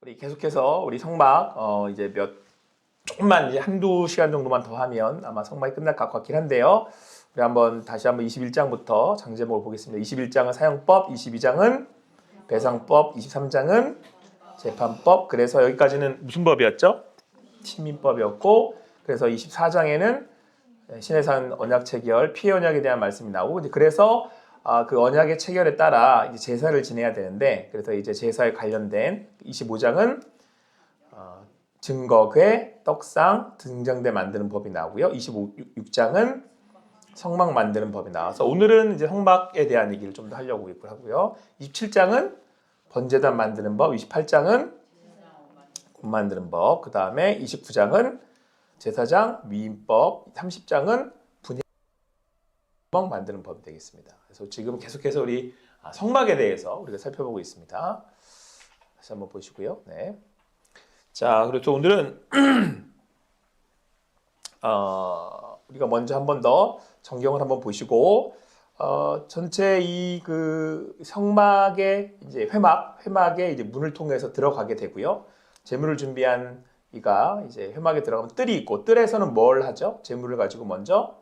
우리 계속해서 우리 성막 이제 조금만 이제 한두 시간 정도만 더 하면 아마 성막이 끝날 것 같긴 한데요. 우리 다시 한번 21장부터 장제목을 보겠습니다. 21장은 사형법, 22장은 배상법, 23장은 재판법. 그래서 여기까지는 무슨 법이었죠? 친민법이었고, 그래서 24장에는 신해산 언약 체결, 피해 언약에 대한 말씀이 나오고, 그래서 그 언약의 체결에 따라 이제 제사를 지내야 되는데, 그래서 이제 제사에 관련된 25장은 증거궤, 떡상, 등장대 만드는 법이 나오고요. 26장은 성막 만드는 법이 나와서 오늘은 이제 성막에 대한 얘기를 좀 더 하려고 하고요. 27장은 번제단 만드는 법, 28장은 굽 만드는 법, 그 다음에 29장은 제사장 위임법, 30장은 분향 만드는 법이 되겠습니다. 그래서 지금 계속해서 우리 성막에 대해서 우리가 살펴보고 있습니다. 다시 한번 보시고요. 네. 자, 그래서 오늘은 우리가 먼저 한 번 더 성경을 한번 보시고 전체 이 그 성막의 이제 회막의 이제 문을 통해서 들어가게 되고요. 제물을 준비한 이가 이제 회막에 들어가면 뜰이 있고, 뜰에서는 뭘 하죠? 제물을 가지고 먼저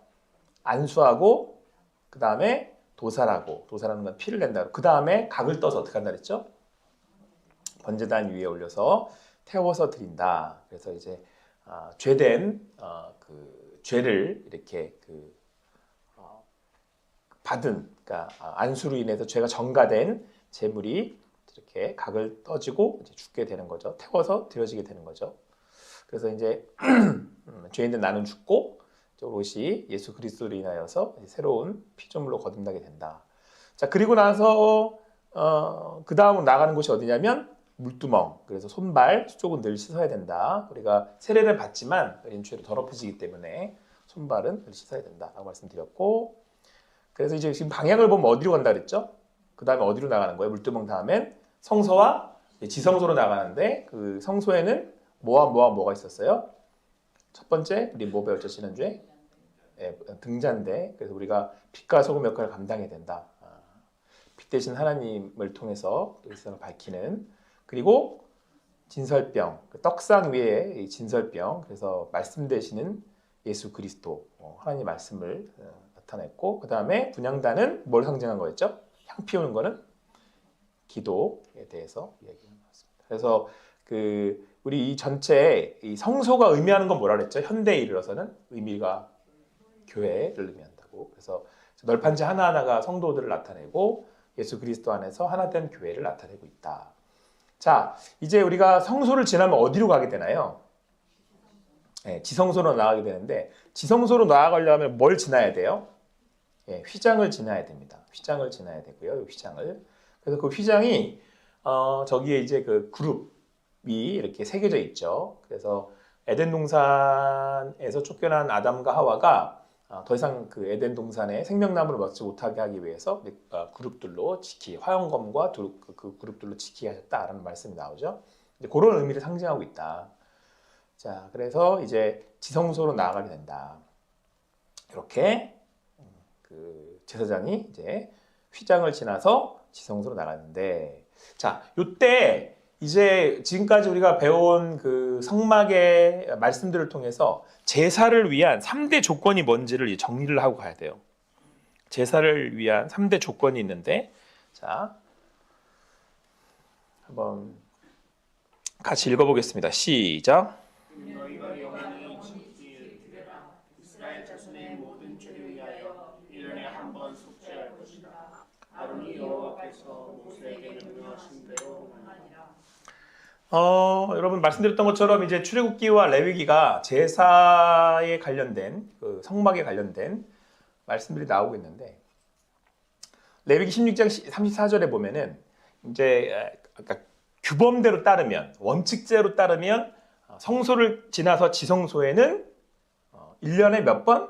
안수하고, 그 다음에 도살하는 건 피를 낸다. 그 다음에 각을 떠서 어떻게 한다 그랬죠? 번제단 위에 올려서 태워서 드린다. 그래서 이제 죄된 그 죄를 이렇게 받은, 그러니까 안수로 인해서 죄가 전가된 제물이 이렇게 각을 떠지고 이제 죽게 되는 거죠. 태워서 드려지게 되는 거죠. 그래서 이제 죄인들 나는 죽고 오롯이 예수 그리스도로 인하여서 새로운 피조물로 거듭나게 된다. 자, 그리고 나서 그 다음으로 나가는 곳이 어디냐면 물두멍. 그래서 손발 수족은 늘 씻어야 된다. 우리가 세례를 받지만 어린 죄로 더럽혀지기 때문에 손발은 늘 씻어야 된다라고 말씀드렸고, 그래서 이제 지금 방향을 보면 어디로 간다 그랬죠? 그 다음에 어디로 나가는 거예요? 물두멍 다음엔 성소와 지성소로 나가는데, 그 성소에는 뭐가 있었어요? 첫 번째 우리 뭐 배웠죠 지난주에? 등잔대. 그래서 우리가 빛과 소금 역할을 감당해야 된다. 빛 대신 하나님을 통해서 일상을 밝히는. 그리고 진설병, 떡상 위에 이 진설병, 그래서 말씀 되시는 예수 그리스도, 하나님 말씀을 나타냈고, 그 다음에 분향단은 뭘 상징한 거였죠? 향 피우는 거는 기도에 대해서 이야기한 것 같습니다. 그래서 우리 이 전체 이 성소가 의미하는 건 뭐라 그랬죠? 현대에 이르러서는 의미가 교회를 의미한다고. 그래서 널판지 하나하나가 성도들을 나타내고 예수 그리스도 안에서 하나된 교회를 나타내고 있다. 자, 이제 우리가 성소를 지나면 어디로 가게 되나요? 네, 지성소로 나가게 되는데, 지성소로 나아가려면 뭘 지나야 돼요? 휘장을 지나야 됩니다. 휘장을 지나야 되고요. 휘장을. 그래서 그 휘장이 저기에 이제 그 그룹이 이렇게 새겨져 있죠. 그래서 에덴 동산에서 쫓겨난 아담과 하와가 더 이상 그 에덴 동산에 생명나무를 먹지 못하게 하기 위해서 그룹들로 화영검과 그 그룹들로 지키게 하셨다라는 말씀이 나오죠. 그런 의미를 상징하고 있다. 자, 그래서 이제 지성소로 나아가게 된다. 이렇게 그 제사장이 이제 휘장을 지나서 지성소로 나가는데, 자, 요때 이제 지금까지 우리가 배운 그 성막의 말씀들을 통해서 제사를 위한 3대 조건이 뭔지를 정리를 하고 가야 돼요. 제사를 위한 3대 조건이 있는데, 자, 한번 같이 읽어보겠습니다. 시작. 너희가 영원히 지키기를 드려라. 이스라엘 자손의 모든 죄를 위하여 1년에 한 번 속죄할 것이다. 아론이 여호와께서 모세에게 명령하신 대로 하니라. 여러분 말씀드렸던 것처럼 이제 출애굽기와 레위기가 제사에 관련된 그 성막에 관련된 말씀들이 나오고 있는데, 레위기 16장 34절에 보면은 이제 그러니까 규범대로 따르면, 원칙대로 따르면 성소를 지나서 지성소에는 1년에 몇 번?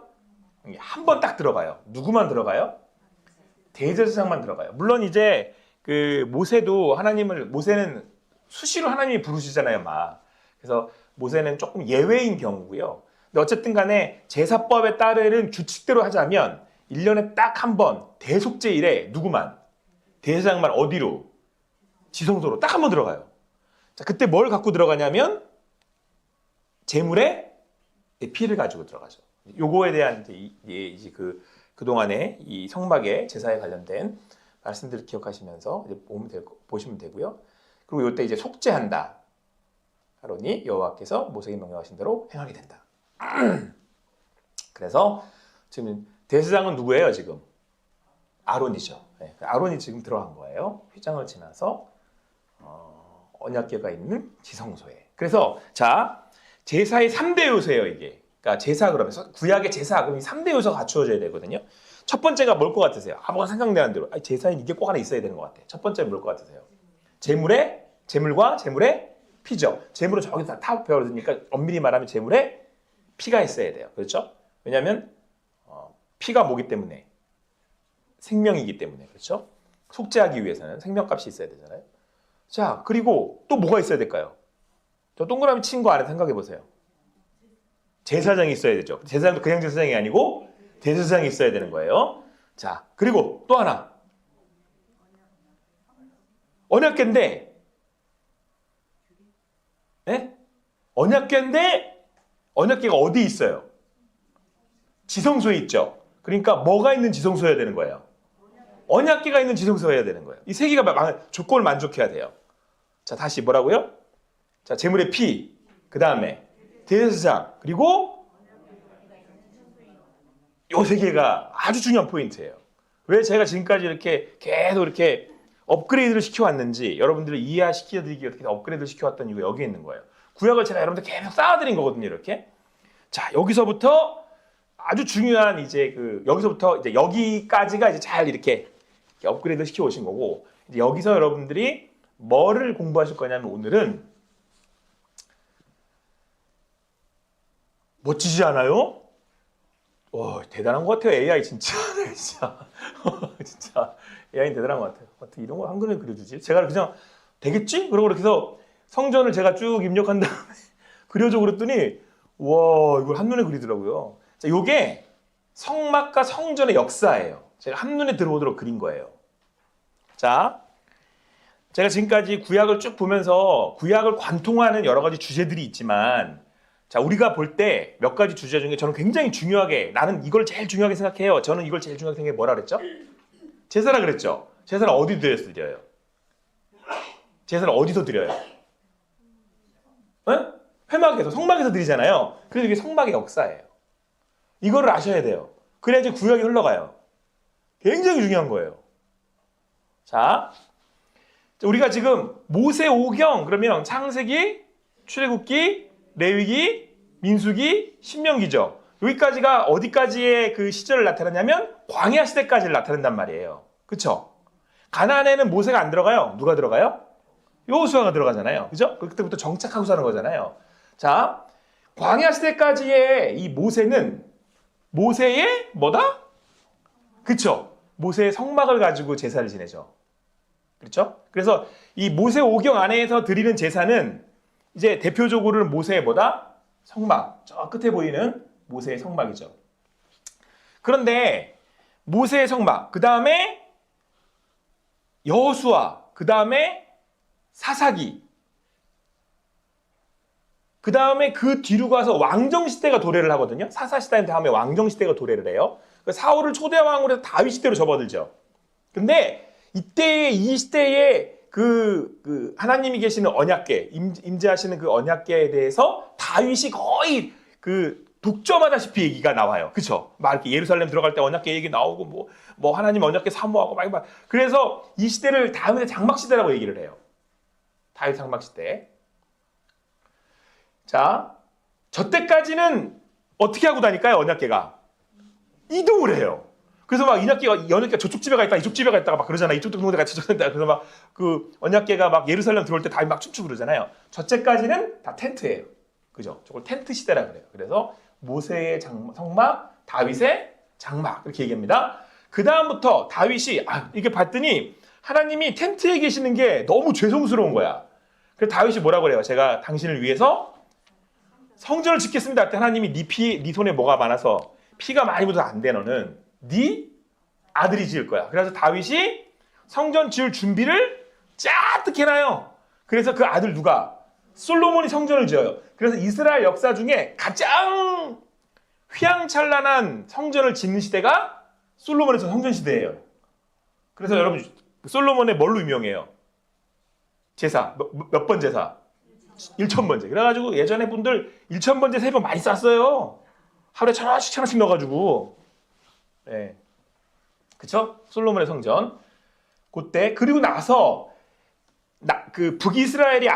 한 번 딱 들어가요. 누구만 들어가요? 대제사장만 들어가요. 물론 이제 그 모세는 수시로 하나님이 부르시잖아요, 막. 그래서 모세는 조금 예외인 경우고요. 근데 어쨌든 간에 제사법에 따르는 규칙대로 하자면 1년에 딱 한 번 대속제일에 누구만? 대제사장만 어디로? 지성소로 딱 한 번 들어가요. 자, 그때 뭘 갖고 들어가냐면 제물의 피를 가지고 들어가죠. 요거에 대한 이제 그동안에 이 성막의 제사에 관련된 말씀들을 기억하시면서 이제 보시면 되고요. 그리고 이때 이제 속죄한다. 아론이 여호와께서 모세에게 명령하신 대로 행하게 된다. 그래서 지금 대제사장은 누구예요 지금? 아론이죠. 네, 아론이 지금 들어간 거예요. 휘장을 지나서 언약궤가 있는 지성소에. 그래서 자 제사의 3대 요소예요 이게. 그러니까 제사 그러면 구약의 제사 그럼 이 3대 요소가 갖추어져야 되거든요. 첫 번째가 뭘 것 같으세요? 아무거나 생각나는 대로. 제사엔 이게 꼭 하나 있어야 되는 것 같아요. 첫 번째는 뭘 것 같으세요? 제물과 제물의 피죠. 제물은 저기서 다 배워드니까 엄밀히 말하면 제물에 피가 있어야 돼요. 그렇죠? 왜냐하면 피가 뭐기 때문에 생명이기 때문에 그렇죠? 속죄하기 위해서는 생명값이 있어야 되잖아요. 자 그리고 또 뭐가 있어야 될까요? 저 동그라미 친 거 안에 생각해 보세요. 제사장이 있어야 되죠. 제사장도 그냥 제사장이 아니고 대제사장이 있어야 되는 거예요. 자 그리고 또 하나 언약궤인데 네? 언약궤인데 언약궤가 어디 있어요? 지성소에 있죠. 그러니까 뭐가 있는 지성소여야 되는 거예요? 언약궤가 있는 지성소여야 되는 거예요. 이 세 개가 조건을 만족해야 돼요. 자 다시 뭐라고요? 자 제물의 피, 그 다음에 대제사장, 그리고 요 세 개가 아주 중요한 포인트예요. 왜 제가 지금까지 이렇게 계속 이렇게 업그레이드를 시켜왔는지 여러분들을 이해시켜드리기 위해 업그레이드를 시켜왔던 이유가 여기에 있는 거예요. 구약을 제가 여러분들 계속 쌓아드린 거거든요, 이렇게. 자, 여기서부터 아주 중요한 이제 여기서부터 이제 여기까지가 이제 잘 이렇게 업그레이드 시켜 오신 거고, 이제 여기서 여러분들이 뭐를 공부하실 거냐면 오늘은 멋지지 않아요? 와, 대단한 것 같아요, AI 진짜. 진짜. AI는 대단한 것 같아요. 어떻게 이런 걸 한글에 그려주지? 제가 그냥 되겠지? 그러고 이렇게 해서 성전을 제가 쭉 입력한 다음에 그려줘 그랬더니 와 이걸 한눈에 그리더라고요. 자, 요게 성막과 성전의 역사예요. 제가 한눈에 들어오도록 그린 거예요. 자, 제가 지금까지 구약을 쭉 보면서 구약을 관통하는 여러 가지 주제들이 있지만 자, 우리가 볼 때 몇 가지 주제 중에 저는 굉장히 중요하게 나는 이걸 제일 중요하게 생각해요. 저는 이걸 제일 중요하게 생각해 뭐라 그랬죠? 제사라 그랬죠? 제사를 어디 드려요? 제사를 어디서 드려요? 네? 회막에서, 성막에서 드리잖아요. 그래서 이게 성막의 역사예요. 이거를 아셔야 돼요. 그래야지 구약이 흘러가요. 굉장히 중요한 거예요. 자, 우리가 지금 모세오경 그러면 창세기, 출애굽기, 레위기, 민수기, 신명기죠. 여기까지가 어디까지의 그 시절을 나타내냐면 광야 시대까지를 나타낸단 말이에요. 그렇죠? 가나안에는 모세가 안 들어가요. 누가 들어가요? 여호수아가 들어가잖아요. 그죠? 그때부터 정착하고 사는 거잖아요. 자, 광야 시대까지의 이 모세는 모세의 뭐다? 그렇죠? 모세의 성막을 가지고 제사를 지내죠. 그렇죠? 그래서 이 모세오경 안에서 드리는 제사는 이제 대표적으로는 모세의 뭐다? 성막. 저 끝에 보이는 모세의 성막이죠. 그런데 모세의 성막, 그 다음에 여호수아, 그 다음에 사사기, 그 다음에 그 뒤로 가서 왕정시대가 도래를 하거든요. 사사시대 다음에 왕정시대가 도래를 해요. 사울을 초대왕으로 해서 다윗 시대로 접어들죠. 근데 이때의 이 시대에 그 하나님이 계시는 언약궤, 임재하시는 그 언약궤에 대해서 다윗이 거의 그 독점하다시피 얘기가 나와요. 그쵸? 막 이렇게 예루살렘 들어갈 때 언약궤 얘기 나오고 뭐 하나님 언약궤 사모하고 막 그래서 이 시대를 다윗의 장막시대라고 얘기를 해요. 다윗 장막시대. 자, 저 때까지는 어떻게 하고 다닐까요? 언약궤가 이동을 해요. 그래서 막 언약궤가 저쪽 집에 가 있다, 이쪽 집에 가 있다가 막 그러잖아. 이쪽 동네가 저쪽 동네가 그래서 막 그 언약궤가 막 예루살렘 들어올 때 다윗 막 춤추고 그러잖아요. 저때까지는 다 텐트예요. 그죠? 저걸 텐트 시대라 그래요. 그래서 모세의 성막, 다윗의 장막 이렇게 얘기합니다. 그 다음부터 다윗이 이게 봤더니 하나님이 텐트에 계시는 게 너무 죄송스러운 거야. 그래서 다윗이 뭐라고 그래요? 제가 당신을 위해서 성전을 짓겠습니다. 할 때 하나님이 네 손에 뭐가 많아서 피가 많이 묻어서 안 돼. 너는 네 아들이 지을 거야. 그래서 다윗이 성전 지을 준비를 짜뜩 해놔요. 그래서 그 아들 누가? 솔로몬이 성전을 지어요. 그래서 이스라엘 역사 중에 가장 휘황찬란한 성전을 짓는 시대가 솔로몬의 성전 시대예요. 그래서 여러분 솔로몬의 뭘로 유명해요? 제사. 몇 번 제사? 1000번째. 그래가지고 예전에 분들 1000번째 세번 많이 쌌어요. 하루에 1000원씩 넣어가지고. 네. 그쵸? 솔로몬의 성전. 그때 그리고 나서 그 북이스라엘이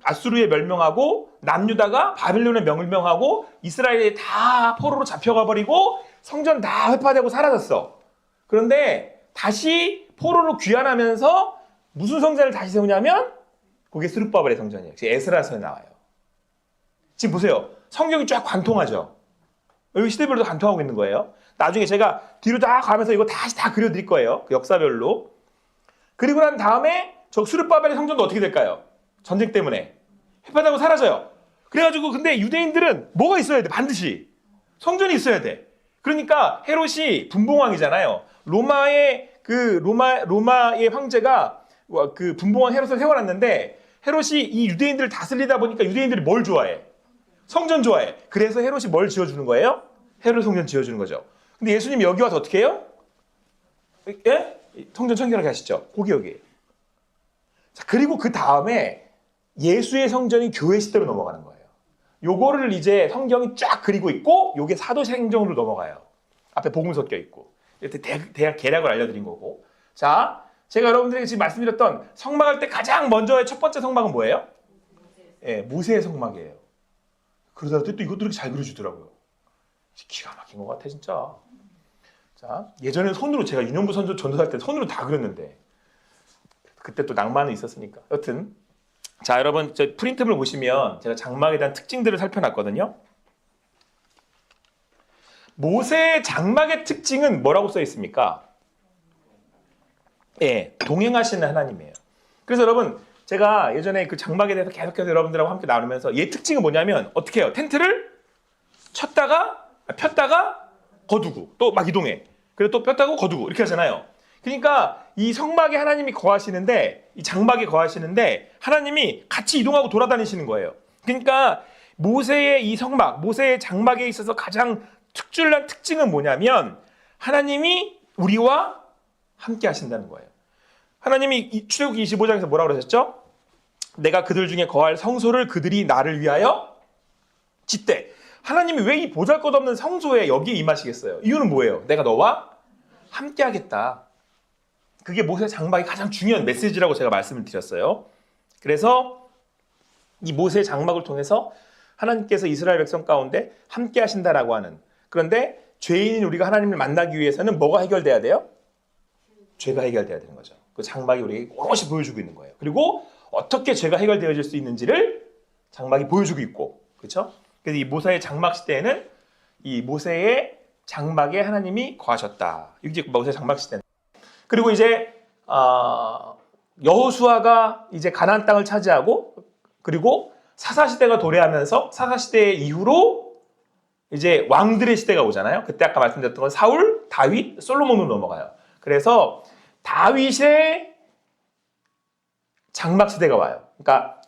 아수르에 멸명하고 남유다가 바빌론에 멸명하고 이스라엘이 다 포로로 잡혀가 버리고 성전 다 회파되고 사라졌어. 그런데 다시 포로로 귀환하면서 무슨 성전을 다시 세우냐면 그게 스룹바벨의 성전이에요. 지금 에스라서에 나와요. 지금 보세요. 성경이 쫙 관통하죠. 여기 시대별로 관통하고 있는 거예요. 나중에 제가 뒤로 다 가면서 이거 다시 다 그려드릴 거예요. 그 역사별로. 그리고 난 다음에 저 스룹바벨의 성전도 어떻게 될까요? 전쟁 때문에 회파되고 사라져요. 그래가지고 근데 유대인들은 뭐가 있어야 돼? 반드시 성전이 있어야 돼. 그러니까 헤롯이 분봉왕이잖아요. 로마의 황제가 그 분봉왕 헤롯을 세워놨는데 헤롯이 이 유대인들을 다스리다 보니까 유대인들이 뭘 좋아해? 성전 좋아해. 그래서 헤롯이 뭘 지어주는 거예요? 헤롯 성전 지어주는 거죠. 근데 예수님이 여기 와서 어떻게 해요? 예? 성전 청결하게 하시죠. 여기. 자, 그리고 그 다음에 예수의 성전이 교회 시대로 넘어가는 거예요. 요거를 이제 성경이 쫙 그리고 있고 요게 사도행전으로 넘어가요. 앞에 복음 섞여 있고. 대략 계략을 알려드린 거고. 자, 제가 여러분들에게 지금 말씀드렸던 성막할 때 가장 먼저의 첫 번째 성막은 뭐예요? 예, 모세의 성막이에요. 그러다가 또 이것도 이렇게 잘 그려주더라고요. 기가 막힌 것 같아 진짜. 자, 예전에 손으로 제가 유년부 전도할 때 손으로 다 그렸는데 그때 또 낭만은 있었으니까. 여튼 자, 여러분 저 프린트물 보시면 제가 장막에 대한 특징들을 살펴놨거든요. 모세의 장막의 특징은 뭐라고 써 있습니까? 예, 동행하시는 하나님이에요. 그래서 여러분 제가 예전에 그 장막에 대해서 계속해서 여러분들하고 함께 나누면서 얘 특징은 뭐냐면 어떻게 해요? 텐트를 폈다가 거두고 또 막 이동해. 그리고 또 폈다고 거두고 이렇게 하잖아요. 그러니까 이 성막에 하나님이 거하시는데 이 장막에 거하시는데 하나님이 같이 이동하고 돌아다니시는 거예요. 그러니까 모세의 이 성막, 모세의 장막에 있어서 가장 특출난 특징은 뭐냐면 하나님이 우리와 함께 하신다는 거예요. 하나님이 출애굽기 25장에서 뭐라고 그러셨죠? 내가 그들 중에 거할 성소를 그들이 나를 위하여 짓되. 하나님이 왜 이 보잘것없는 성소에 여기에 임하시겠어요? 이유는 뭐예요? 내가 너와 함께 하겠다. 그게 모세 장막의 가장 중요한 메시지라고 제가 말씀을 드렸어요. 그래서 이 모세 장막을 통해서 하나님께서 이스라엘 백성 가운데 함께 하신다라고 하는. 그런데 죄인인 우리가 하나님을 만나기 위해서는 뭐가 해결돼야 돼요? 죄가 해결돼야 되는 거죠. 그 장막이 우리에게 오롯이 보여주고 있는 거예요. 그리고 어떻게 죄가 해결되어질 수 있는지를 장막이 보여주고 있고, 그렇죠? 그래서 이 모세의 장막 시대에는 이 모세의 장막에 하나님이 거하셨다. 이게 모세 장막 시대. 그리고 이제 여호수아가 이제 가나안 땅을 차지하고 그리고 사사 시대가 도래하면서 사사 시대 이후로 이제 왕들의 시대가 오잖아요. 그때 아까 말씀드렸던 건 사울, 다윗, 솔로몬으로 넘어가요. 그래서 다윗의 장막 시대가 와요. 그러니까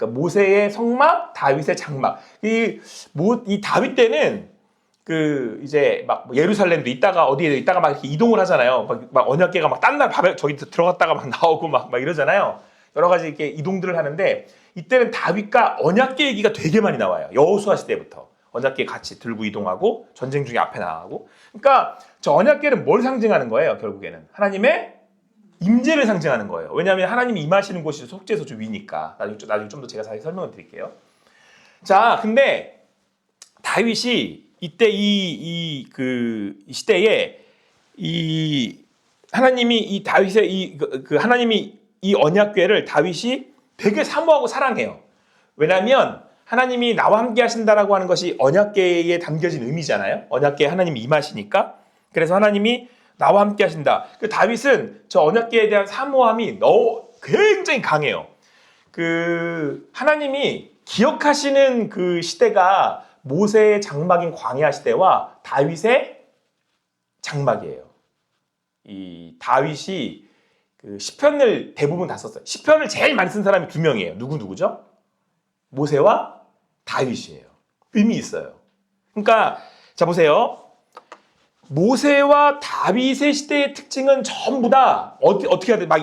모세의 성막, 다윗의 장막. 이 다윗 때는 그 이제 막 예루살렘도 있다가 어디에 있다가 막 이렇게 이동을 하잖아요. 막 언약궤가 막 딴 날 밤에 저기 들어갔다가 막 나오고 막 이러잖아요. 여러 가지 이렇게 이동들을 하는데 이때는 다윗과 언약궤 얘기가 되게 많이 나와요. 여호수아 시대부터 언약궤 같이 들고 이동하고 전쟁 중에 앞에 나가고. 그러니까 저 언약궤는 뭘 상징하는 거예요? 결국에는 하나님의 임재를 상징하는 거예요. 왜냐하면 하나님이 임하시는 곳이 속죄소 주 위니까. 나중에 좀 더 제가 자세히 설명을 드릴게요. 자, 근데 다윗이 이때 그 시대에 이 하나님이 이 다윗의 하나님이 이 언약궤를 다윗이 되게 사모하고 사랑해요. 왜냐하면 하나님이 나와 함께 하신다라고 하는 것이 언약궤에 담겨진 의미잖아요. 언약궤에 하나님이 임하시니까. 그래서 하나님이 나와 함께 하신다. 그 다윗은 저 언약궤에 대한 사모함이 굉장히 강해요. 그 하나님이 기억하시는 그 시대가 모세의 장막인 광야 시대와 다윗의 장막이에요. 이 다윗이 그 시편을 대부분 다 썼어요. 시편을 제일 많이 쓴 사람이 두 명이에요. 누구죠? 모세와 다윗이에요. 의미 있어요. 그러니까 자 보세요. 모세와 다윗의 시대의 특징은 전부 다 어떻게 해야 돼? 막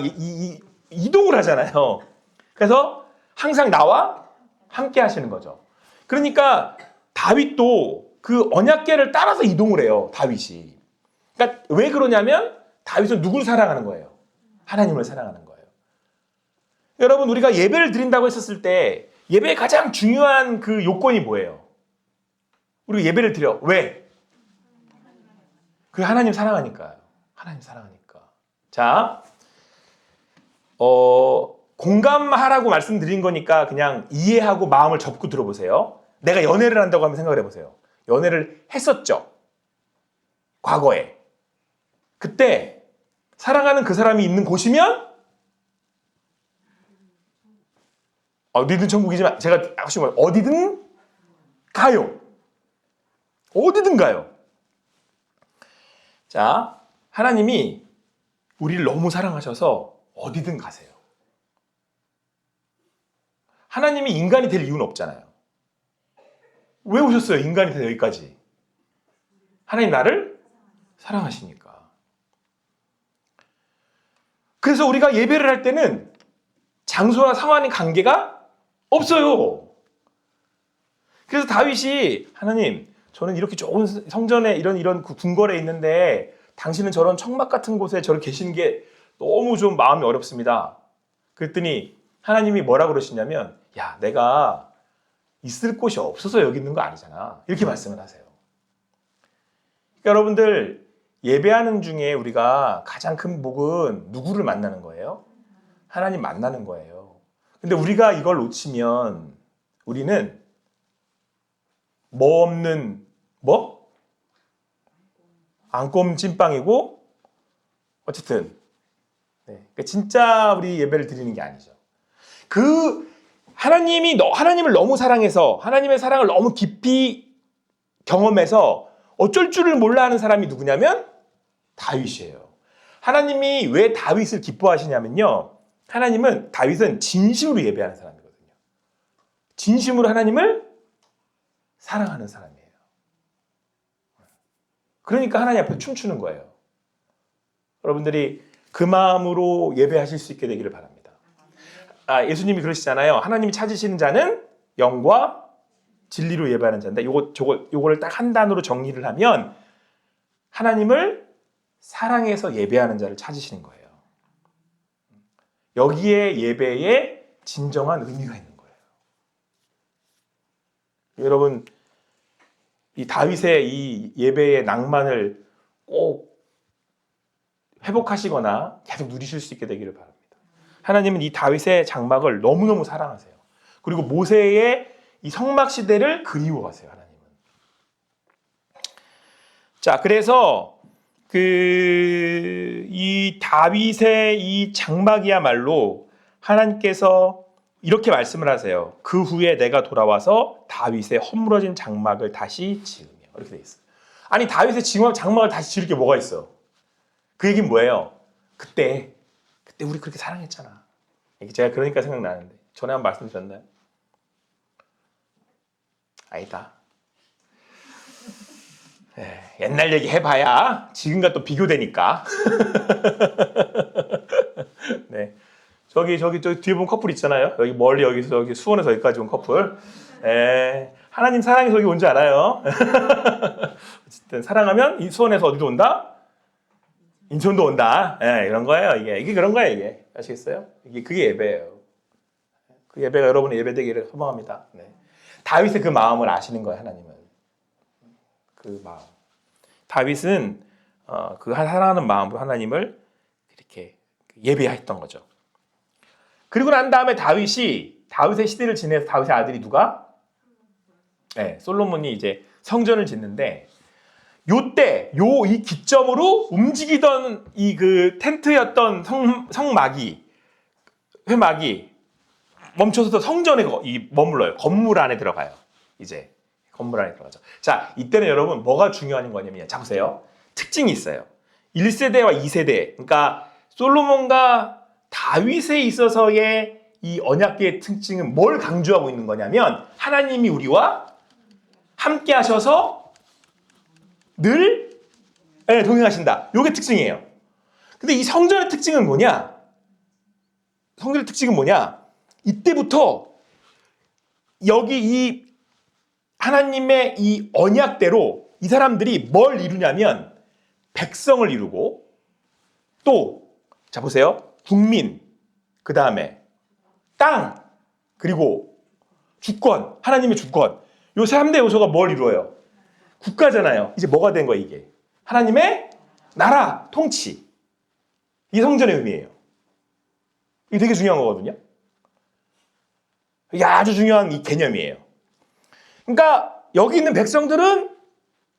이동을 하잖아요. 그래서 항상 나와 함께 하시는 거죠. 그러니까 다윗도 그 언약궤를 따라서 이동을 해요. 다윗이. 그러니까 왜 그러냐면 다윗은 누굴 사랑하는 거예요? 하나님을 사랑하는 거예요. 여러분 우리가 예배를 드린다고 했었을 때 예배의 가장 중요한 그 요건이 뭐예요? 우리가 예배를 드려. 왜? 그 하나님 사랑하니까요. 하나님 사랑하니까. 자, 공감하라고 말씀드린 거니까 그냥 이해하고 마음을 접고 들어보세요. 내가 연애를 한다고 하면 생각을 해보세요. 연애를 했었죠. 과거에. 그때 사랑하는 그 사람이 있는 곳이면 어디든 천국이지만 제가 혹시 어디든 가요. 어디든 가요. 자, 하나님이 우리를 너무 사랑하셔서 어디든 가세요. 하나님이 인간이 될 이유는 없잖아요. 왜 오셨어요? 인간이 돼서 여기까지. 하나님 나를 사랑하시니까. 그래서 우리가 예배를 할 때는 장소나 상황의 관계가 없어요. 그래서 다윗이 하나님, 저는 이렇게 좋은 성전에 이런 궁궐에 있는데 당신은 저런 청막 같은 곳에 저를 계신 게 너무 좀 마음이 어렵습니다. 그랬더니 하나님이 뭐라 그러시냐면 야, 내가 있을 곳이 없어서 여기 있는 거 아니잖아. 이렇게 말씀을 하세요. 그러니까 여러분들 예배하는 중에 우리가 가장 큰 복은 누구를 만나는 거예요? 하나님 만나는 거예요. 근데 우리가 이걸 놓치면 우리는 뭐 없는 안꼼 찐빵이고 어쨌든 그러니까 진짜 우리 예배를 드리는 게 아니죠. 그 하나님을 너무 사랑해서 하나님의 사랑을 너무 깊이 경험해서 어쩔 줄을 몰라 하는 사람이 누구냐면 다윗이에요. 하나님이 왜 다윗을 기뻐하시냐면요. 다윗은 진심으로 예배하는 사람이거든요. 진심으로 하나님을 사랑하는 사람이에요. 그러니까 하나님 앞에 춤추는 거예요. 여러분들이 그 마음으로 예배하실 수 있게 되기를 바랍니다. 예수님이 그러시잖아요. 하나님이 찾으시는 자는 영과 진리로 예배하는 자인데 요거를 딱 한 단어로 정리를 하면 하나님을 사랑해서 예배하는 자를 찾으시는 거예요. 여기에 예배에 진정한 의미가 있는 거예요. 여러분 이 다윗의 이 예배의 낭만을 꼭 회복하시거나 계속 누리실 수 있게 되기를 바랍니다. 하나님은 이 다윗의 장막을 너무너무 사랑하세요. 그리고 모세의 이 성막 시대를 그리워하세요. 하나님은. 자, 그래서 이 다윗의 이 장막이야말로 하나님께서 이렇게 말씀을 하세요. 그 후에 내가 돌아와서 다윗의 허물어진 장막을 다시 지으며. 이렇게 돼 있어요. 아니 다윗의 장막을 다시 지을 게 뭐가 있어? 그 얘기는 뭐예요? 그때 우리 그렇게 사랑했잖아. 제가 그러니까 생각나는데 전에 한번 말씀드렸나요? 아니다. 옛날 얘기 해봐야 지금과 또 비교되니까. 네. 저기 뒤에 보면 커플 있잖아요. 여기 멀리 여기서 여기 수원에서 여기까지 온 커플. 하나님 사랑해서 여기 온 줄 알아요. 어쨌든 사랑하면 이 수원에서 어디도 온다? 인천도 온다. 이런 거예요. 이게 그런 거예요. 이게 아시겠어요? 그게 예배예요. 그 예배가 여러분의 예배 되기를 소망합니다. 네. 다윗의 그 마음을 아시는 거예요. 하나님은 그 마음. 다윗은 그 사랑하는 마음으로 하나님을 이렇게 예배했던 거죠. 그리고 난 다음에 다윗의 시대를 지내서 다윗의 아들이 누가? 솔로몬이 이제 성전을 짓는데 요때 이 기점으로 움직이던 이 그 텐트였던 회막이 멈춰서 성전에 머물러요. 건물 안에 들어가요. 이제 건물 안에 들어가죠. 자, 이때는 여러분 뭐가 중요한 거냐면 자 보세요. 특징이 있어요. 1세대와 2세대. 그러니까 솔로몬과 다윗에 있어서의 이 언약궤의 특징은 뭘 강조하고 있는 거냐면 하나님이 우리와 함께 하셔서 늘 동행하신다. 이게 특징이에요. 근데 이 성전의 특징은 뭐냐? 성전의 특징은 뭐냐? 이때부터 여기 이 하나님의 이 언약대로 이 사람들이 뭘 이루냐면 백성을 이루고 또 자 보세요. 국민, 그 다음에 땅, 그리고 주권, 하나님의 주권. 요 3대 요소가 뭘 이루어요? 국가잖아요. 이제 뭐가 된 거야 이게? 하나님의 나라, 통치. 이게 성전의 의미예요. 이게 되게 중요한 거거든요. 이게 아주 중요한 이 개념이에요. 그러니까 여기 있는 백성들은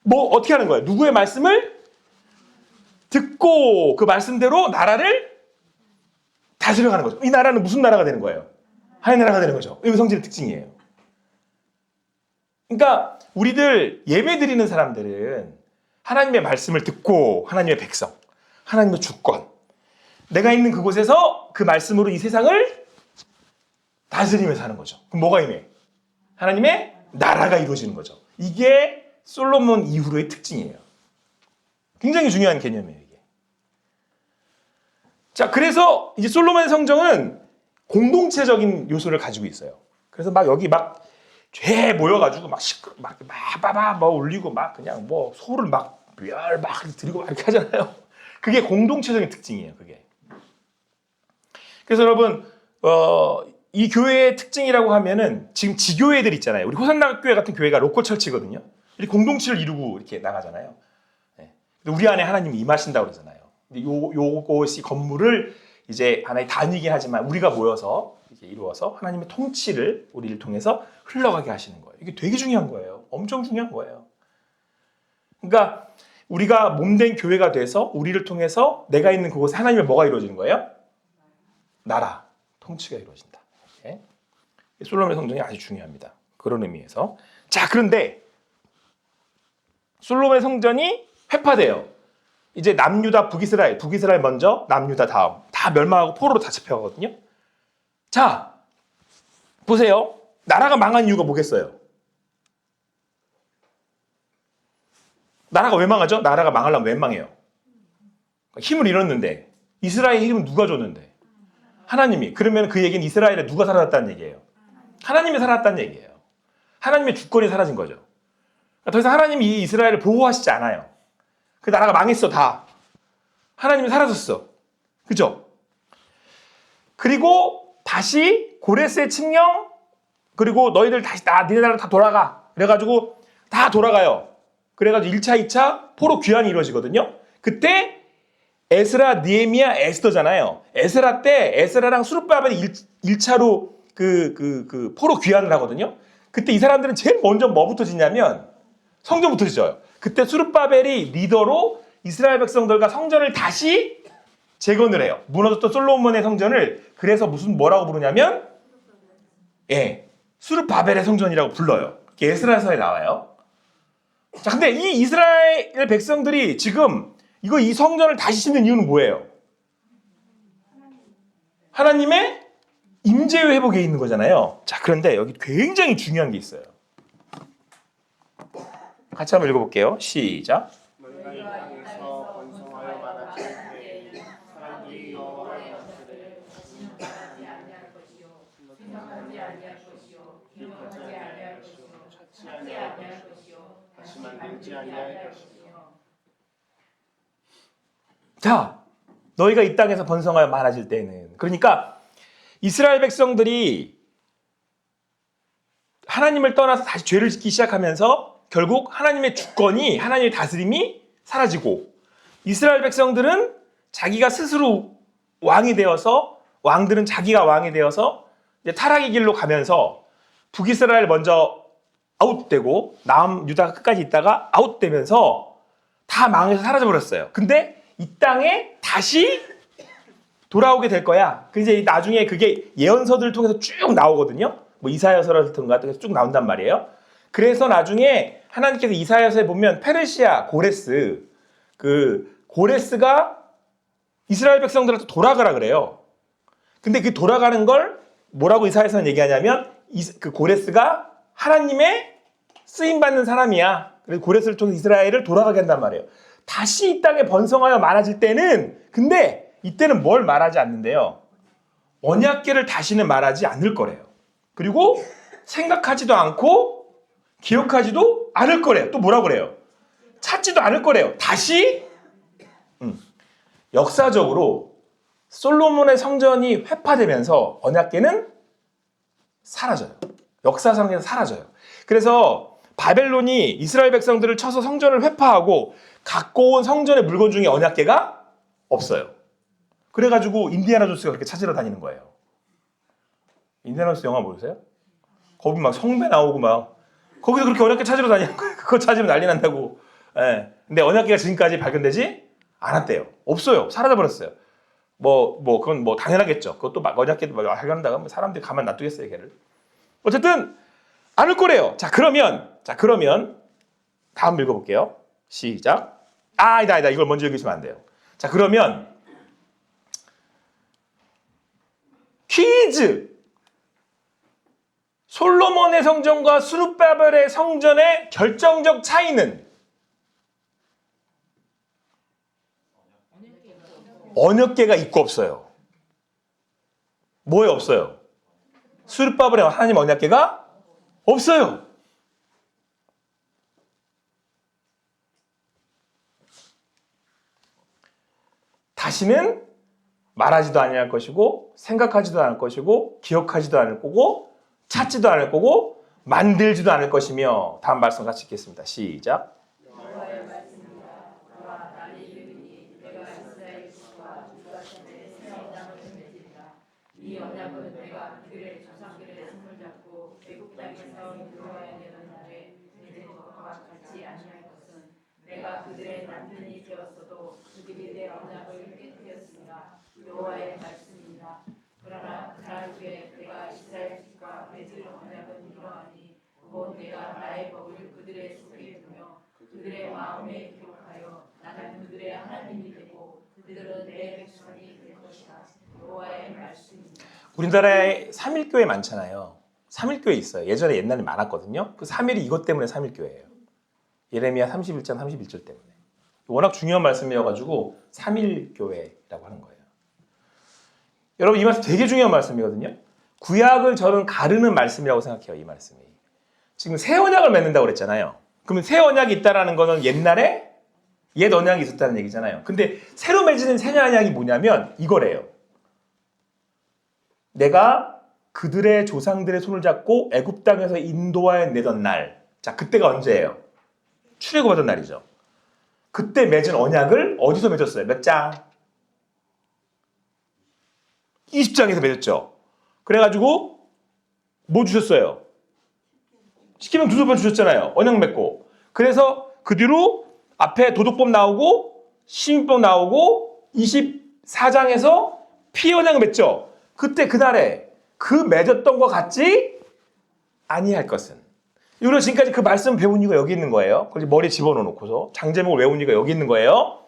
뭐 어떻게 하는 거예요? 누구의 말씀을 듣고 그 말씀대로 나라를 다스려가는 거죠. 이 나라는 무슨 나라가 되는 거예요? 하나님 나라가 되는 거죠. 이게 성전의 특징이에요. 그러니까 우리들 예배 드리는 사람들은 하나님의 말씀을 듣고 하나님의 백성, 하나님의 주권, 내가 있는 그곳에서 그 말씀으로 이 세상을 다스리면서 하는 거죠. 그럼 뭐가 임해? 하나님의 나라가 이루어지는 거죠. 이게 솔로몬 이후로의 특징이에요. 굉장히 중요한 개념이에요, 이게. 자, 그래서 이제 솔로몬 성정은 공동체적인 요소를 가지고 있어요. 그래서 막 여기 막 죄 모여가지고 막 시끄러, 막 울리고 막 그냥 뭐 소를 막 멸 막 드리고 막 이렇게 하잖아요. 그게 공동체적인 특징이에요, 그게. 그래서 여러분, 이 교회의 특징이라고 하면은 지금 지교회들 있잖아요. 우리 호산나 교회 같은 교회가 로컬 철치거든요. 이렇게 공동체를 이루고 이렇게 나가잖아요. 네. 근데 우리 안에 하나님이 임하신다고 그러잖아요. 근데 요것이 건물을 이제 하나의 단위이긴 하지만 우리가 모여서 이렇게 이루어서 하나님의 통치를 우리를 통해서 흘러가게 하시는 거예요. 이게 되게 중요한 거예요. 엄청 중요한 거예요. 그러니까 우리가 몸된 교회가 돼서 우리를 통해서 내가 있는 그곳에 하나님의 뭐가 이루어지는 거예요? 나라, 통치가 이루어진다. 네. 솔로몬의 성전이 아주 중요합니다. 그런 의미에서. 자, 그런데 솔로몬의 성전이 회파돼요. 이제 남유다, 북이스라엘 먼저, 남유다 다음. 다 멸망하고 포로로 다 잡혀가거든요. 자, 보세요. 나라가 망한 이유가 뭐겠어요? 나라가 왜 망하죠? 나라가 망하려면 왜 망해요? 힘을 잃었는데 이스라엘의 힘은 누가 줬는데? 하나님이. 그러면 그 얘기는 이스라엘에 누가 살아났다는 얘기예요? 하나님이 살아났다는 얘기예요. 하나님의 주권이 사라진 거죠. 더 이상 하나님이 이 이스라엘을 보호하시지 않아요. 그 나라가 망했어, 다. 하나님이 사라졌어. 그죠? 그리고 다시 고레스의 칙령, 그리고 너희들 다시 니네 나라로 다 돌아가. 그래가지고 다 돌아가요. 그래가지고 1차, 2차 포로 귀환이 이루어지거든요. 그때 에스라, 느헤미야, 에스더잖아요. 에스라 때 에스라랑 수르바벨이 1차로 그 포로 귀환을 하거든요. 그때 이 사람들은 제일 먼저 뭐부터 짓냐면 성전부터 짓어요. 그때 수르바벨이 리더로 이스라엘 백성들과 성전을 다시 재건을 해요. 무너졌던 솔로몬의 성전을 그래서 뭐라고 부르냐면 수르바벨의 성전이라고 불러요. 에스라서에 나와요. 자, 근데 이 이스라엘 백성들이 지금 이 성전을 다시 짓는 이유는 뭐예요? 하나님의 임재 회복에 있는 거잖아요. 자, 그런데 여기 굉장히 중요한 게 있어요. 같이 한번 읽어볼게요. 시작. 너희가 이 땅에서 번성하여 많아질 때에 사람들이 여호와의 약속을 생각하지 아니할 것이요 생각하지 아니할 것이요 기록하지 아니할 것이요 찾지 아니할 것이요 다시 만들지 아니할 것이요. 자, 너희가 이 땅에서 번성하여 많아질 때는, 그러니까 이스라엘 백성들이 하나님을 떠나서 다시 죄를 짓기 시작하면서 결국 하나님의 주권이, 하나님의 다스림이 사라지고, 이스라엘 백성들은 자기가 스스로 왕이 되어서, 왕들은 자기가 왕이 되어서 이제 타락의 길로 가면서 북이스라엘 먼저 아웃되고 남유다가 끝까지 있다가 아웃되면서 다 망해서 사라져버렸어요. 근데 이 땅에 다시 돌아오게 될 거야. 그 이제 나중에 그게 예언서들을 통해서 쭉 나오거든요. 뭐 이사야서라든가 쭉 나온단 말이에요. 그래서 나중에 하나님께서 이사야서에 보면 페르시아 고레스, 그 고레스가 이스라엘 백성들한테 돌아가라 그래요. 근데 그 돌아가는 걸 뭐라고 이사야서는 얘기하냐면 그 고레스가 하나님의 쓰임받는 사람이야. 그래서 고레스를 통해 이스라엘을 돌아가게 한단 말이에요. 다시 이 땅에 번성하여 많아질 때는 근데 이때는 뭘 말하지 않는데요. 언약궤를 다시는 말하지 않을 거래요. 그리고 생각하지도 않고 기억하지도 않을 거래요. 또 뭐라고 그래요? 찾지도 않을 거래요. 다시 역사적으로 솔로몬의 성전이 회파되면서 언약궤는 사라져요. 역사상에서 사라져요. 그래서 바벨론이 이스라엘 백성들을 쳐서 성전을 회파하고 갖고 온 성전의 물건 중에 언약궤가 없어요. 그래가지고 인디아나 존스가 그렇게 찾으러 다니는 거예요. 인디아나 존스 영화 보세요? 거기 막 성배 나오고 막 거기서 그렇게 언약궤 찾으러 다니는 거예요. 그거 찾으면 난리 난다고. 예. 근데 언약궤가 지금까지 발견되지 않았대요. 없어요. 사라져버렸어요. 그건 당연하겠죠. 그것도 막 언약궤도 막 발견한다가 사람들이 가만 놔두겠어요, 걔를. 어쨌든 않을 거래요. 자, 그러면 다음 읽어볼게요. 시작. 아니다. 이걸 먼저 읽으시면 안 돼요. 자, 그러면 퀴즈. 솔로몬의 성전과 스룹바벨의 성전의 결정적 차이는 언약궤가 있고 없어요. 뭐에 없어요? 스룹바벨의 하나님 언약궤가 없어요. 다시는 말하지도 아니할 것이고 생각하지도 않을 것이고 기억하지도 않을 거고 찾지도 않을 거고 만들지도 않을 것이며 다음 말씀 같이 읽겠습니다. 시작. 이 언약은 내가 그들의 조상들의 손을 잡고 애굽 땅에서 인도하여 내던 날에 맺은 것과 같이 아니할 것은 내가 그들의 남편이 되었어도 그들이 내 언약을 깨뜨렸습니다. 여호와의 말씀입니다. 그러나 그날 후에 내가 이스라엘 집과 맺을 언약은 이러하니 곧 내가 나의 법을 그들의 속에 두며 그들의 마음에 기록하여 나는 그들의 하나님이 되고 그들은 내 백성이 될 것이다. 여호와의 말씀입니다. 우리나라에 3.1교회 많잖아요. 3.1교회 있어요. 옛날에 많았거든요. 그 3.1이 이것 때문에 3.1교회예요. 예레미야 31장 31절 때문에. 워낙 중요한 말씀이어가지고 3.1교회라고 하는 거예요. 여러분 이 말씀 되게 중요한 말씀이거든요. 구약을 저는 가르는 말씀이라고 생각해요. 이 말씀이. 지금 새 언약을 맺는다고 그랬잖아요. 그러면 새 언약이 있다라는 거는 옛날에 옛 언약이 있었다는 얘기잖아요. 근데 새로 맺는 새 언약이 뭐냐면 이거래요. 내가 그들의 조상들의 손을 잡고 애굽 땅에서 인도하여 내던 날. 자, 그때가 언제예요? 출애굽하던 날이죠. 그때 맺은 언약을 어디서 맺었어요? 몇 장? 20장에서 맺었죠. 그래가지고 뭐 주셨어요? 시키면 두세 번 주셨잖아요. 언약 맺고. 그래서 그 뒤로 앞에 도덕법 나오고 시민법 나오고 24장에서 피 언약을 맺죠. 그때 그날에 그 맺었던 것 같지 아니할 것은. 우리가 지금까지 그 말씀 배운 이유가 여기 있는 거예요. 그걸 머리에 집어넣어놓고서 장제목을 외운 이유가 여기 있는 거예요.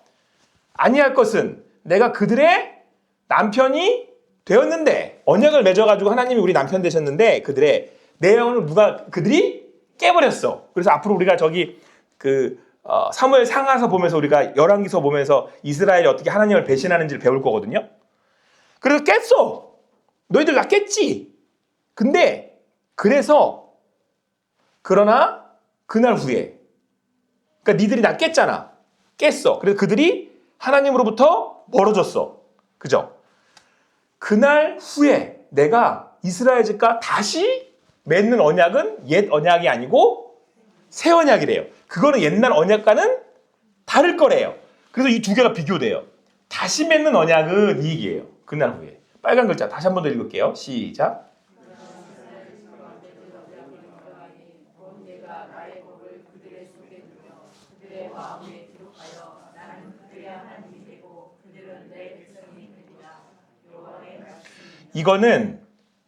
아니할 것은 내가 그들의 남편이 되었는데 언약을 맺어가지고 하나님이 우리 남편 되셨는데 그들의 내용을 그들이 깨버렸어. 그래서 앞으로 우리가 저기 사무엘 상하서 보면서 우리가 열왕기서 보면서 이스라엘이 어떻게 하나님을 배신하는지를 배울 거거든요. 그래서 깼어. 너희들 나 깼지. 근데 그러나 그날 후에 그러니까 니들이 나 깼잖아. 깼어. 그래서 그들이 하나님으로부터 멀어졌어. 그죠? 그날 후에 내가 이스라엘 집과 다시 맺는 언약은 옛 언약이 아니고 새 언약이래요. 그거는 옛날 언약과는 다를 거래요. 그래서 이 두 개가 비교돼요. 다시 맺는 언약은 이 얘기예요. 그날 후에. 빨간 글자 다시 한 번 더 읽을게요. 시작. 이거는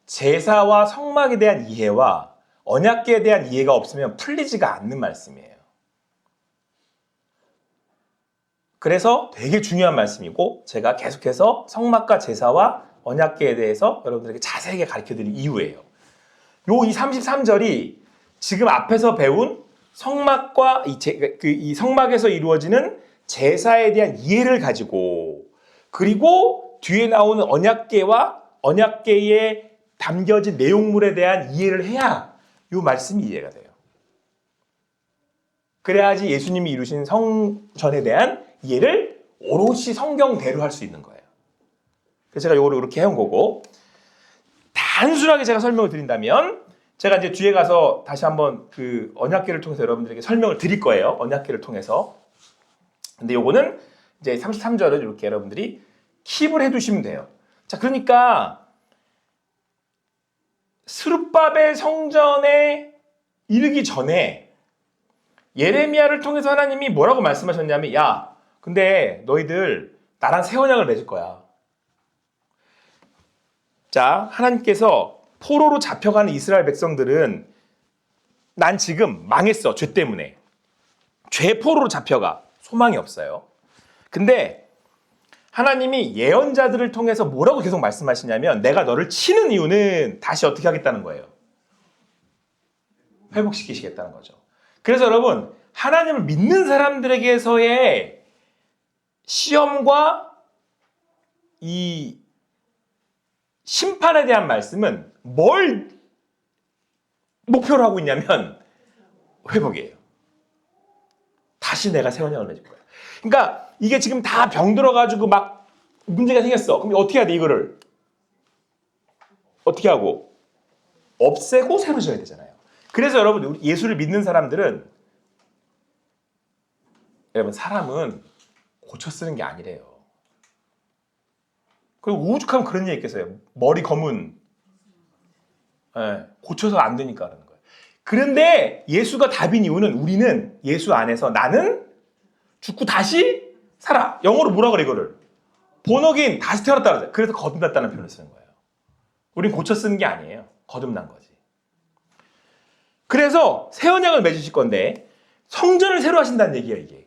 제사와 성막에 대한 이해와 언약궤에 대한 이해가 없으면 풀리지가 않는 말씀이에요. 그래서 되게 중요한 말씀이고 제가 계속해서 성막과 제사와 언약궤에 대해서 여러분들에게 자세하게 가르쳐드린 이유예요. 이 33절이 지금 앞에서 배운 성막과 이 성막에서 이루어지는 제사에 대한 이해를 가지고 그리고 뒤에 나오는 언약궤와 언약궤에 담겨진 내용물에 대한 이해를 해야 이 말씀이 이해가 돼요. 그래야지 예수님이 이루신 성전에 대한 이해를 오롯이 성경대로 할 수 있는 거예요. 그래서 제가 이거를 이렇게 해온 거고 단순하게 제가 설명을 드린다면 제가 이제 뒤에 가서 다시 한번 그 언약궤를 통해서 여러분들에게 설명을 드릴 거예요. 언약궤를 통해서. 근데 요거는 이제 33절을 이렇게 여러분들이 킵을 해두시면 돼요. 자, 그러니까 스룹바벨 성전에 이르기 전에 예레미야를 통해서 하나님이 뭐라고 말씀하셨냐면 야, 근데 너희들 나랑 새 언약을 맺을 거야. 자, 하나님께서 포로로 잡혀가는 이스라엘 백성들은 난 지금 망했어. 죄 때문에. 죄 포로로 잡혀가. 소망이 없어요. 근데 하나님이 예언자들을 통해서 뭐라고 계속 말씀하시냐면 내가 너를 치는 이유는 다시 어떻게 하겠다는 거예요. 회복시키시겠다는 거죠. 그래서 여러분 하나님을 믿는 사람들에게서의 시험과 이 심판에 대한 말씀은 뭘 목표로 하고 있냐면 회복이에요. 다시 내가 새 언약을 맺을 거야. 그러니까 이게 지금 다 병들어가지고 막 문제가 생겼어. 그럼 어떻게 해야 돼 이거를? 어떻게 하고? 없애고 새로 지어야 되잖아요. 그래서 여러분 우리 예수를 믿는 사람들은 여러분 사람은 고쳐 쓰는 게 아니래요. 그리고 오죽하면 그런 얘기 있겠어요. 머리 검은 고쳐서 안 되니까 그러는 거예요. 그런데 예수가 답인 이유는 우리는 예수 안에서 나는 죽고 다시 살아. 영어로 뭐라 그래 이거를? 본어긴 다시 태어났다 그러죠. 그래서 거듭났다는 표현을 쓰는 거예요. 우린 고쳐 쓰는 게 아니에요. 거듭난 거지. 그래서 새 언약을 맺으실 건데 성전을 새로 하신다는 얘기예요. 이게.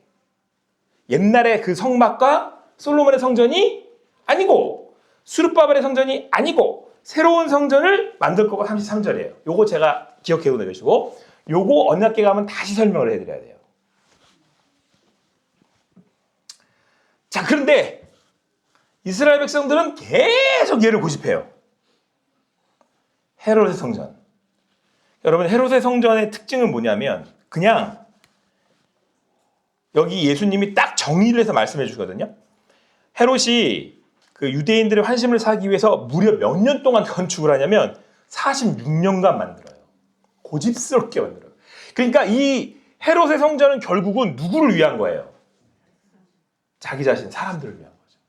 옛날에 그 성막과 솔로몬의 성전이 아니고 스룹바벨의 성전이 아니고 새로운 성전을 만들 거가 33절이에요. 요거 제가 기억해 놓으시고 요거 언약궤 가면 다시 설명을 해드려야 돼요. 자, 그런데 이스라엘 백성들은 계속 얘를 고집해요. 헤롯의 성전. 여러분 헤롯의 성전의 특징은 뭐냐면 그냥 여기 예수님이 딱 정의를 해서 말씀해 주거든요. 헤롯이 그 유대인들의 환심을 사기 위해서 무려 몇 년 동안 건축을 하냐면 46년간 만들어요. 고집스럽게 만들어요. 그러니까 이 헤롯의 성전은 결국은 누구를 위한 거예요? 자기 자신, 사람들을 위한 거죠.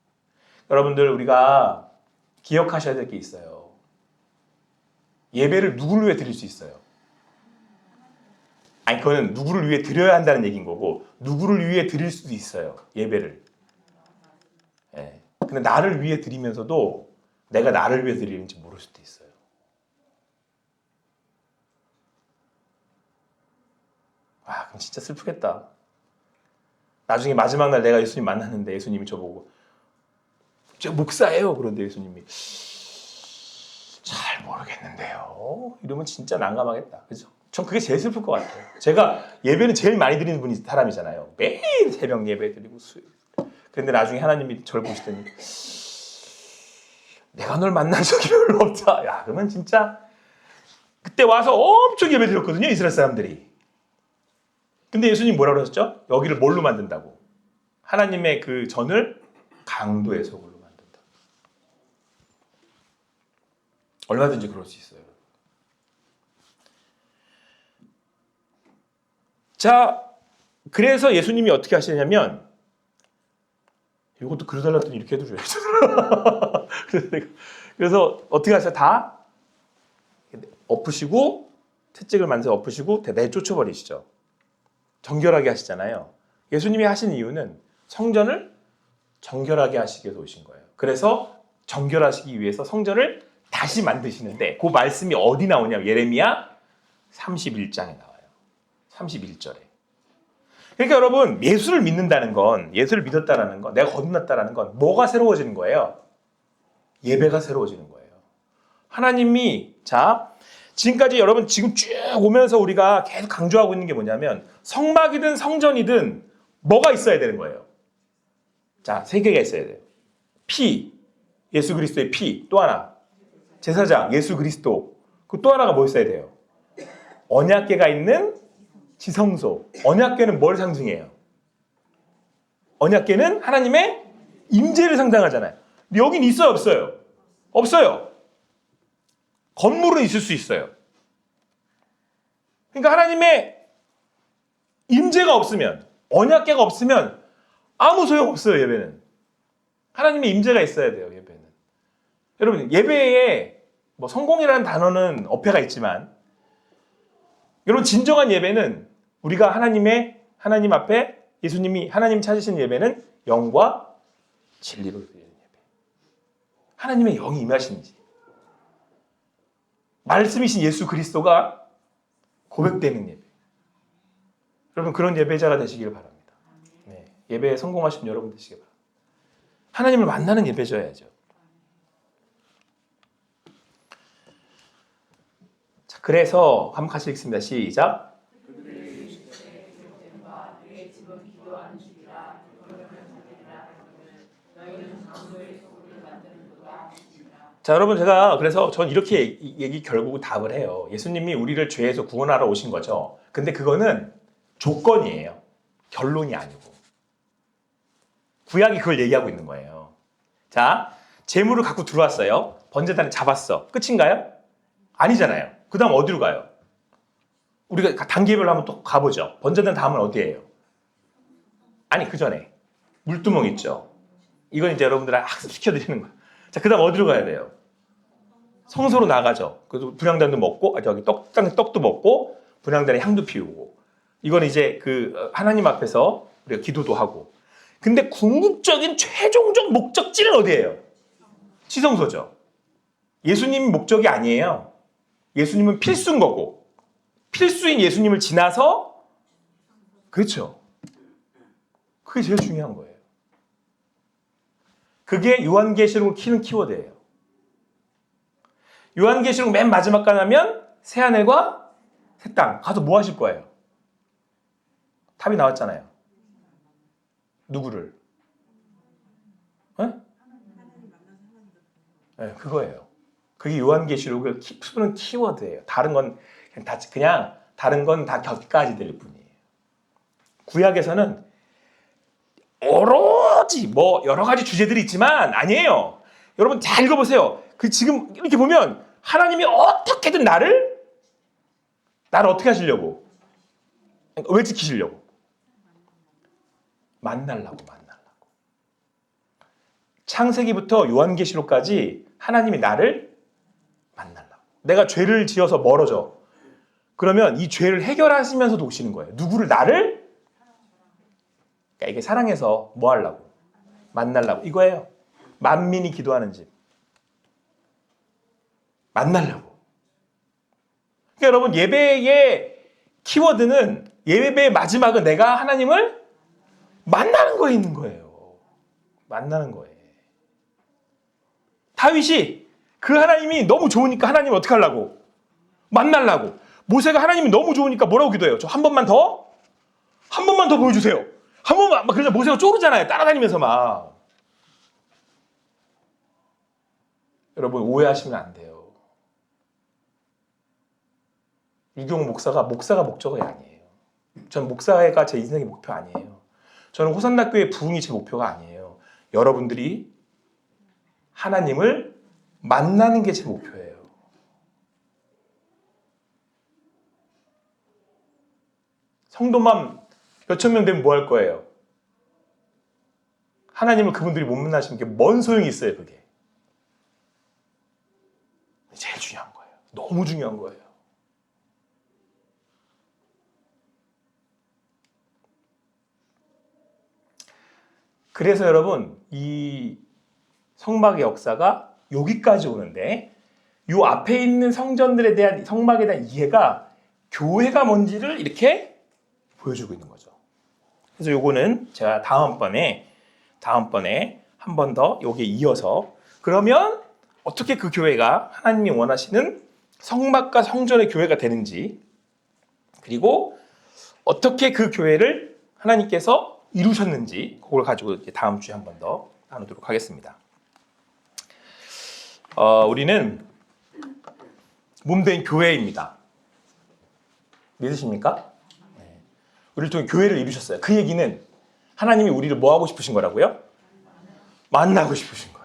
여러분들 우리가 기억하셔야 될 게 있어요. 예배를 누구를 위해 드릴 수 있어요? 아니 그거는 누구를 위해 드려야 한다는 얘기인 거고 누구를 위해 드릴 수도 있어요. 예배를. 예. 근데 나를 위해 드리면서도 내가 나를 위해 드리는지 모를 수도 있어요. 와, 그럼 진짜 슬프겠다. 나중에 마지막 날 내가 예수님 만났는데 예수님이 저보고 제가 목사예요. 그런데 예수님이 잘 모르겠는데요. 이러면 진짜 난감하겠다. 그죠? 전 그게 제일 슬플 것 같아요. 제가 예배는 제일 많이 드리는 분이 사람이잖아요. 매일 새벽 예배 드리고 수요일. 그런데 나중에 하나님이 저를 보시더니 내가 널 만난 적이 별로 없다. 야, 그러면 진짜 그때 와서 엄청 예배 드렸거든요. 이스라엘 사람들이. 근데 예수님 뭐라고 하셨죠? 여기를 뭘로 만든다고? 하나님의 그 전을 강도의 소굴로 만든다. 얼마든지 그럴 수 있어요. 자, 그래서 예수님이 어떻게 하시냐면 이것도 그러달라 했더니 이렇게 해줘야죠. 그래서 어떻게 하셔? 다 엎으시고 채찍을 만들어 엎으시고 내쫓아버리시죠. 정결하게 하시잖아요. 예수님이 하신 이유는 성전을 정결하게 하시기 위해서 오신 거예요. 그래서 정결하시기 위해서 성전을 다시 만드시는데 그 말씀이 어디 나오냐면 예레미야 31장에 나와요. 31절에. 그러니까 여러분 예수를 믿는다는 건 예수를 믿었다라는 건 내가 거듭났다라는 건 뭐가 새로워지는 거예요? 예배가 새로워지는 거예요. 하나님이 자 지금까지 여러분 지금 쭉 오면서 우리가 계속 강조하고 있는 게 뭐냐면 성막이든 성전이든 뭐가 있어야 되는 거예요. 자, 세 개가 있어야 돼요. 피, 예수 그리스도의 피, 또 하나 제사장, 예수 그리스도. 그 또 하나가 뭐 있어야 돼요? 언약궤가 있는 지성소. 언약궤는 뭘 상징해요? 언약궤는 하나님의 임재를 상징하잖아요. 근데 여긴 있어요, 없어요? 없어요. 건물은 있을 수 있어요. 그러니까 하나님의 임재가 없으면, 언약궤가 없으면 아무 소용 없어요, 예배는. 하나님의 임재가 있어야 돼요, 예배는. 여러분, 예배에 뭐 성공이라는 단어는 어폐가 있지만, 여러분 진정한 예배는 우리가 하나님 앞에 예수님이 하나님 찾으신 예배는 영과 진리로 드리는 예배. 하나님의 영이 임하신지, 말씀이신 예수 그리스도가 고백되는 예배. 여러분 그런 예배자가 되시길 바랍니다. 네, 예배에 성공하신 여러분 되시길 바랍니다. 하나님을 만나는 예배자야죠. 자, 그래서 한번 같이 읽습니다. 시작. 자, 여러분 제가 그래서 전 이렇게 얘기 결국 답을 해요. 예수님이 우리를 죄에서 구원하러 오신 거죠. 근데 그거는 조건이에요. 결론이 아니고. 구약이 그걸 얘기하고 있는 거예요. 자, 재물을 갖고 들어왔어요. 번제단에 잡았어. 끝인가요? 아니잖아요. 그 다음 어디로 가요? 우리가 단계별로 한번 또 가보죠. 번제단 다음은 어디예요? 아니, 그 전에 물두멍 있죠. 이건 이제 여러분들 학습시켜드리는 거예요. 자, 그 다음 어디로 가야 돼요? 성소로 나가죠. 그래서 분향단도 먹고, 떡도 먹고, 분향단에 향도 피우고. 이건 이제 그 하나님 앞에서 우리가 기도도 하고. 근데 궁극적인 최종적 목적지는 어디예요? 지성소죠. 예수님이 목적이 아니에요. 예수님은 필수인 거고. 필수인 예수님을 지나서, 그렇죠. 그게 제일 중요한 거예요. 그게 요한계시록을 키는 키워드예요. 요한계시록 맨 마지막 가면 새하늘과 새 땅 가서 뭐 하실 거예요? 답이 나왔잖아요. 누구를? 네, 그거예요. 그게 요한계시록을 푸는 키워드예요. 다른 건 그냥 다른 건 다 곁가지될 뿐이에요. 구약에서는 오로지 뭐 여러 가지 주제들이 있지만 아니에요. 여러분 잘 읽어보세요. 그 지금 이렇게 보면 하나님이 어떻게든 나를 어떻게 하시려고? 왜 지키시려고? 만나려고. 창세기부터 요한계시록까지 하나님이 나를 만나려고. 내가 죄를 지어서 멀어져. 그러면 이 죄를 해결하시면서도 오시는 거예요. 누구를? 나를? 그러니까 이게 사랑해서 뭐 하려고? 만나려고. 이거예요. 만민이 기도하는 집. 만나려고. 그러니까 여러분 예배의 키워드는 예배의 마지막은 내가 하나님을 만나는 거에 있는 거예요. 만나는 거예요. 다윗이 그 하나님이 너무 좋으니까 하나님을 어떻게 하려고? 만나려고. 모세가 하나님이 너무 좋으니까 뭐라고 기도해요? 저 한 번만 더 보여주세요. 한 번만. 그래서 모세가 쪼르잖아요. 따라다니면서 막. 여러분 오해하시면 안 돼요. 유경 목사가 목적이 아니에요. 전 목사가 제 인생의 목표 아니에요. 저는 호산나 교회 부흥이 제 목표가 아니에요. 여러분들이 하나님을 만나는 게 제 목표예요. 성도만 몇천 명 되면 뭐 할 거예요? 하나님을 그분들이 못 만나시는 게 뭔 소용이 있어요, 그게. 제일 중요한 거예요. 너무 중요한 거예요. 그래서 여러분 이 성막의 역사가 여기까지 오는데 이 앞에 있는 성전들에 대한 성막에 대한 이해가 교회가 뭔지를 이렇게 보여주고 있는 거죠. 그래서 요거는 제가 다음번에 한 번 더 여기에 이어서 그러면 어떻게 그 교회가 하나님이 원하시는 성막과 성전의 교회가 되는지, 그리고 어떻게 그 교회를 하나님께서 이루셨는지 그걸 가지고 이제 다음 주에 한 번 더 나누도록 하겠습니다. 우리는 몸된 교회입니다. 믿으십니까? 네. 우리를 통해 교회를 이루셨어요. 그 얘기는 하나님이 우리를 뭐 하고 싶으신 거라고요? 만나고 싶으신 거예요.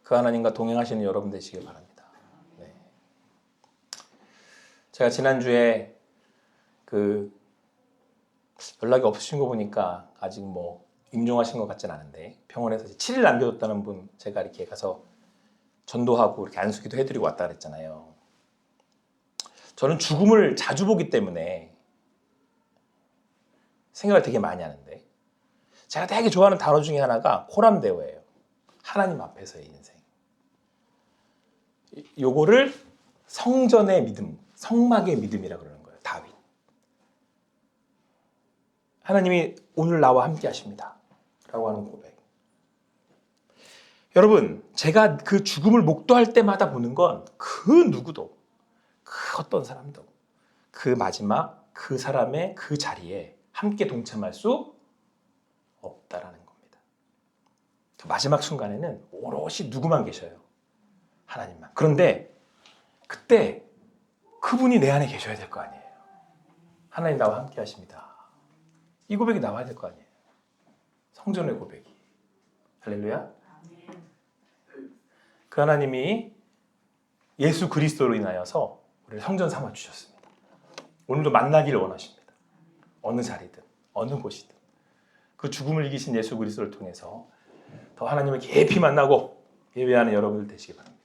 그 하나님과 동행하시는 여러분 되시길 바랍니다. 네. 제가 지난주에 연락이 없으신 거 보니까 아직 뭐 임종하신 것 같진 않은데 병원에서 7일 남겨뒀다는 분 제가 이렇게 가서 전도하고 이렇게 안수기도 해드리고 왔다 그랬잖아요. 저는 죽음을 자주 보기 때문에 생각을 되게 많이 하는데 제가 되게 좋아하는 단어 중에 하나가 코람데오예요. 하나님 앞에서의 인생. 요거를 성전의 믿음, 성막의 믿음이라고 그러는 거예요. 다윗. 하나님이 오늘 나와 함께 하십니다. 라고 하는 고백. 여러분, 제가 그 죽음을 목도할 때마다 보는 건 그 누구도, 그 어떤 사람도 그 마지막 그 사람의 그 자리에 함께 동참할 수 없다라는 겁니다. 그 마지막 순간에는 오롯이 누구만 계셔요. 하나님만. 그런데 그때 그분이 내 안에 계셔야 될 거 아니에요. 하나님 나와 함께 하십니다. 이 고백이 나와야 될 거 아니에요. 성전의 고백이. 할렐루야. 그 하나님이 예수 그리스도로 인하여서 우리를 성전 삼아 주셨습니다. 오늘도 만나기를 원하십니다. 어느 자리든 어느 곳이든 그 죽음을 이기신 예수 그리스도를 통해서 더 하나님을 깊이 만나고 예배하는 여러분들 되시기 바랍니다.